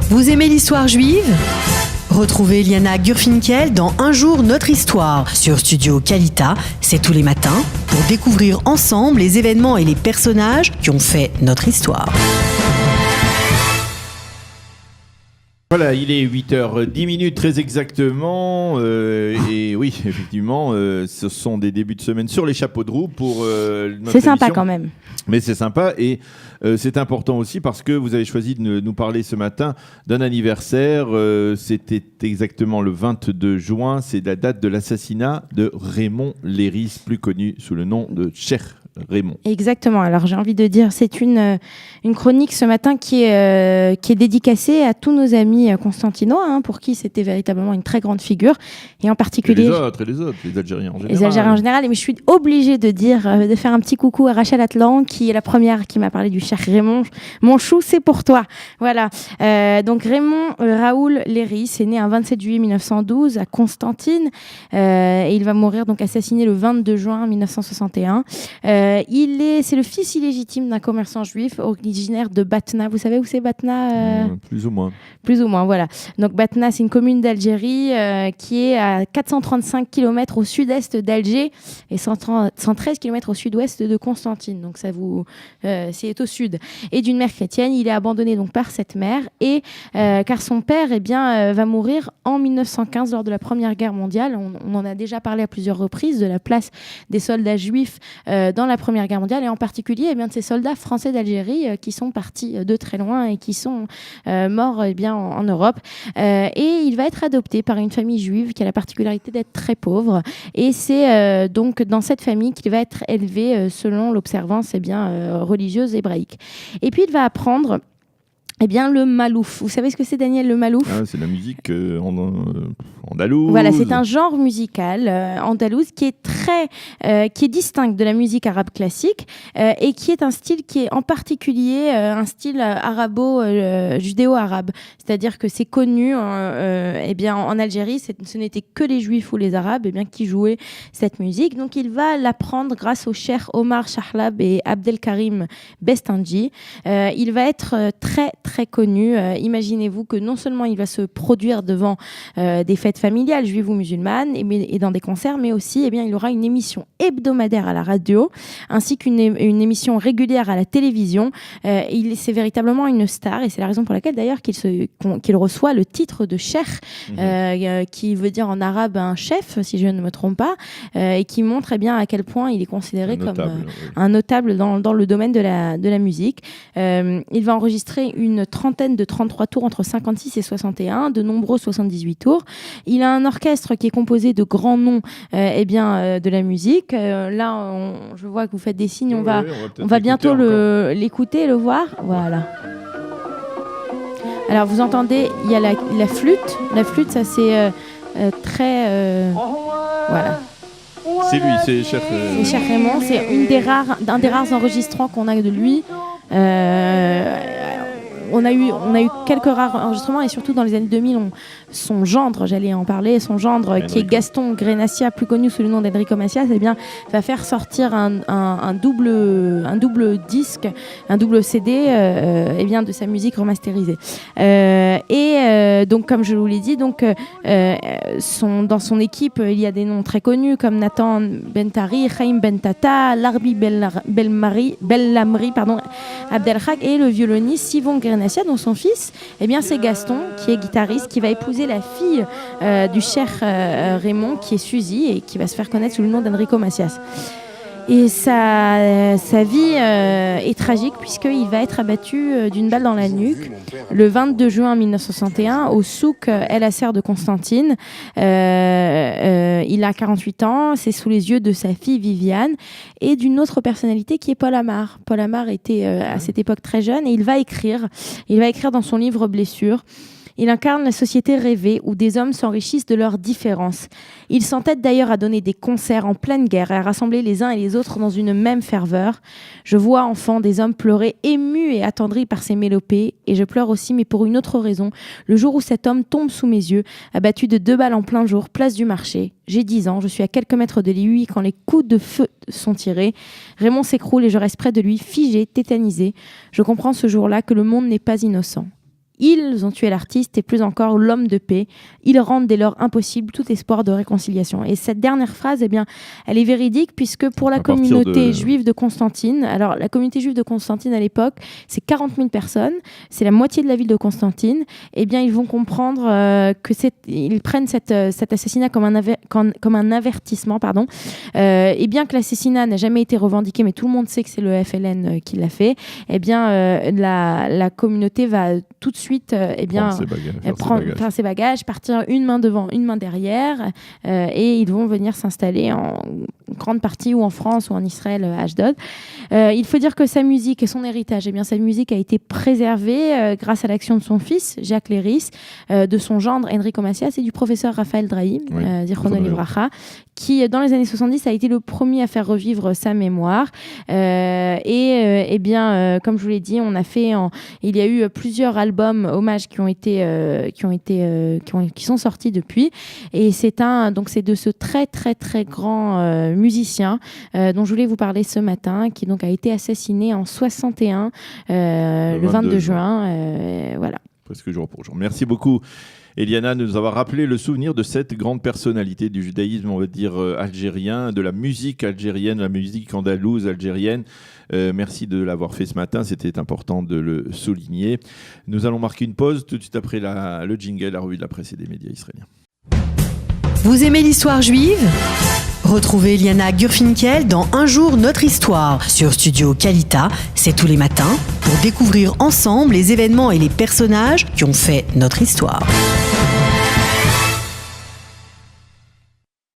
Vous aimez l'histoire juive ? Retrouvez Liana Gurfinkel dans Un jour notre histoire sur Studio Kalita, c'est tous les matins, pour découvrir ensemble les événements et les personnages qui ont fait notre histoire. Voilà, il est 8h10 très exactement, et oui, effectivement, ce sont des débuts de semaine sur les chapeaux de roue pour notre C'est sympa émission. quand même. Mais c'est sympa et c'est important aussi parce que vous avez choisi de nous parler ce matin d'un anniversaire. C'était exactement le 22 juin, c'est la date de l'assassinat de Raymond Léris, plus connu sous le nom de Cher Raymond. Exactement. Alors j'ai envie de dire, c'est une chronique ce matin qui est dédicacée à tous nos amis constantinois, pour qui c'était véritablement une très grande figure, et en particulier Et les autres, les Algériens en général. Les Algériens en général. Mais je suis obligée de faire un petit coucou à Rachel Atlan, qui est la première qui m'a parlé du cher Raymond. Mon chou, c'est pour toi. Voilà. Donc Raymond Raoul Léris est né un 27 juillet 1912 à Constantine, et il va mourir donc assassiné le 22 juin 1961. C'est le fils illégitime d'un commerçant juif originaire de Batna. Vous savez où c'est Batna Plus ou moins. Plus ou moins, voilà. Donc Batna, c'est une commune d'Algérie qui est à 435 km au sud-est d'Alger et 113 km au sud-ouest de Constantine. Donc c'est au sud. Et d'une mère chrétienne, il est abandonné donc par cette mère, et car son père va mourir en 1915 lors de la Première Guerre mondiale. On en a déjà parlé à plusieurs reprises de la place des soldats juifs dans la Première Guerre mondiale, et en particulier de ces soldats français d'Algérie qui sont partis de très loin et qui sont morts en Europe. Et il va être adopté par une famille juive qui a la particularité d'être très pauvre, et c'est donc dans cette famille qu'il va être élevé selon l'observance religieuse hébraïque. Et puis il va apprendre le malouf. Vous savez ce que c'est, Daniel, le malouf ? C'est la musique andalouse. Voilà, c'est un genre musical andalouse qui est distinct de la musique arabe classique, et qui est un style qui est en particulier un style judéo-arabe. C'est-à-dire que c'est connu en Algérie, ce n'était que les Juifs ou les Arabes qui jouaient cette musique. Donc il va l'apprendre grâce aux cheikhs Omar Shahlab et Abdelkarim Bestanji. Il va être très très connu. Imaginez-vous que non seulement il va se produire devant des fêtes familiales juives ou musulmanes et dans des concerts, mais aussi il aura une émission hebdomadaire à la radio ainsi qu'une émission régulière à la télévision. C'est véritablement une star, et c'est la raison pour laquelle d'ailleurs qu'il reçoit le titre de cheikh, qui veut dire en arabe un chef, si je ne me trompe pas, et qui montre à quel point il est considéré comme un notable dans le domaine de la musique. Il va enregistrer une trentaine de 33 tours entre 56 et 61, de nombreux 78 tours. Il a un orchestre qui est composé de grands noms de la musique. Là, je vois que vous faites des signes. On va bientôt l'écouter et le voir. Voilà. Alors, vous entendez, il y a la flûte. La flûte, ça c'est très... voilà. C'est lui, c'est Cher Raymond. C'est un des rares enregistrements qu'on a de lui. On a eu quelques rares enregistrements, et surtout dans les années 2000, son gendre, j'allais en parler, son gendre Enrico, qui est Gaston Grenassia, plus connu sous le nom d'Enrico Macias, va faire sortir un double disque, un double CD de sa musique remasterisée. Donc comme je vous l'ai dit, dans son équipe, il y a des noms très connus comme Nathan Bentari, Chaim Bentata, Larbi Bellamri, Abdelhak, et le violoniste Sivon Grenassia, dont son fils, c'est Gaston, qui est guitariste, qui va épouser la fille du cher Raymond, qui est Suzy, et qui va se faire connaître sous le nom d'Enrico Macias. Et sa vie est tragique, puisqu'il va être abattu d'une balle dans la nuque le 22 juin 1961 au souk El Asser de Constantine. Il a 48 ans, c'est sous les yeux de sa fille Viviane et d'une autre personnalité qui est Paul Amar. Paul Amar était à cette époque très jeune, et il va écrire dans son livre Blessures. Il incarne la société rêvée où des hommes s'enrichissent de leurs différences. Il s'entête d'ailleurs à donner des concerts en pleine guerre et à rassembler les uns et les autres dans une même ferveur. Je vois enfant des hommes pleurer, émus et attendris par ces mélopées, et je pleure aussi, mais pour une autre raison. Le jour où cet homme tombe sous mes yeux, abattu de 2 balles en plein jour, place du marché. J'ai 10 ans, je suis à quelques mètres de lui quand les coups de feu sont tirés. Raymond s'écroule et je reste près de lui, figé, tétanisé. Je comprends ce jour-là que le monde n'est pas innocent. Ils ont tué l'artiste et plus encore l'homme de paix. Ils rendent dès lors impossible tout espoir de réconciliation. Et cette dernière phrase, eh bien, elle est véridique puisque pour la communauté juive de Constantine, alors la communauté juive de Constantine à l'époque, c'est 40 000 personnes, c'est la moitié de la ville de Constantine, eh bien, ils vont comprendre ils prennent cet assassinat comme un avertissement, et bien que l'assassinat n'a jamais été revendiqué, mais tout le monde sait que c'est le FLN qui l'a fait, eh bien, la communauté va tout de suite faire ses bagages, partir une main devant, une main derrière, et ils vont venir s'installer en grande partie ou en France ou en Israël, à Ashdod. Il faut dire que sa musique et son héritage, eh bien, sa musique a été préservée grâce à l'action de son fils, Jacques Léris, de son gendre Enrico Macias et du professeur Raphaël Drahi, Zichrono Livracha, qui, dans les années 70, a été le premier à faire revivre sa mémoire. Comme je vous l'ai dit, il y a eu plusieurs albums hommages qui sont sortis depuis. Et c'est de ce très très très grand musicien dont je voulais vous parler ce matin, qui donc a été assassiné en 61, le 22 juin. Voilà. Presque jour pour jour. Merci beaucoup, Eliana, de nous avoir rappelé le souvenir de cette grande personnalité du judaïsme, on va dire, algérien, de la musique algérienne, la musique andalouse algérienne. Merci de l'avoir fait ce matin, c'était important de le souligner. Nous allons marquer une pause tout de suite après le jingle, la revue de la presse et des médias israéliens. Vous aimez l'histoire juive ? Retrouvez Liana Gurfinkel dans Un jour notre histoire sur Studio Kalita, c'est tous les matins, pour découvrir ensemble les événements et les personnages qui ont fait notre histoire.